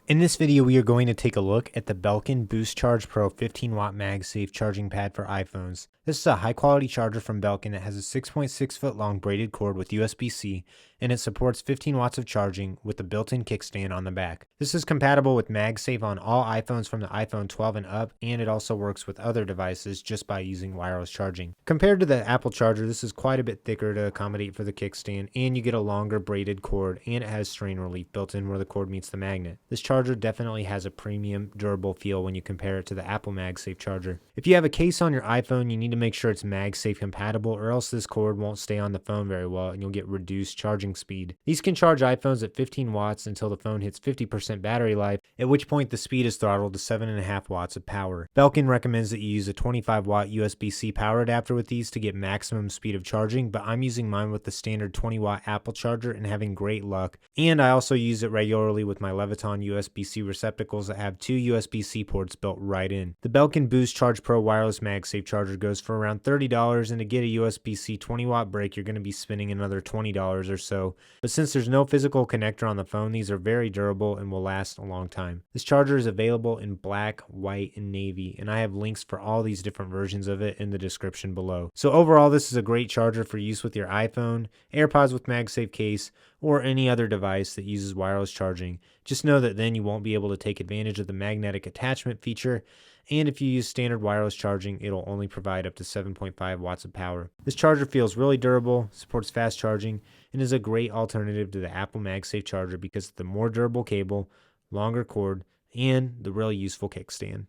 In this video, we are going to take a look at the Belkin Boost Charge Pro 15 watt MagSafe charging pad for iPhones. This is a high quality charger from Belkin that has a 6.6 foot long braided cord with USB-C, and it supports 15 watts of charging with a built-in kickstand on the back. This is compatible with MagSafe on all iPhones from the iPhone 12 and up, and it also works with other devices just by using wireless charging. Compared to the Apple charger, this is quite a bit thicker to accommodate for the kickstand, and you get a longer braided cord, and it has strain relief built in where the cord meets the magnet. This charger definitely has a premium, durable feel when you compare it to the Apple MagSafe charger. If you have a case on your iPhone, you need to make sure it's MagSafe compatible, or else this cord won't stay on the phone very well and you'll get reduced charging speed. These can charge iPhones at 15 watts until the phone hits 50% battery life, at which point the speed is throttled to 7.5 watts of power. Belkin recommends that you use a 25 watt USB-C power adapter with these to get maximum speed of charging, but I'm using mine with the standard 20 watt Apple charger and having great luck. And I also use it regularly with my Leviton USB-C receptacles that have two USB-C ports built right in. The Belkin Boost Charge Pro wireless MagSafe charger goes for around $30, and to get a USB-C 20 watt break, you're going to be spending another $20 or so. But since there's no physical connector on the phone, these are very durable and will last a long time. This charger is available in black, white, and navy, and I have links for all these different versions of it in the description below. So overall, this is a great charger for use with your iPhone, AirPods with MagSafe case, or any other device that uses wireless charging. Just know that then you won't be able to take advantage of the magnetic attachment feature, and if you use standard wireless charging, it'll only provide up to 7.5 watts of power. This charger feels really durable, supports fast charging, and is a great alternative to the Apple MagSafe charger because of the more durable cable, longer cord, and the really useful kickstand.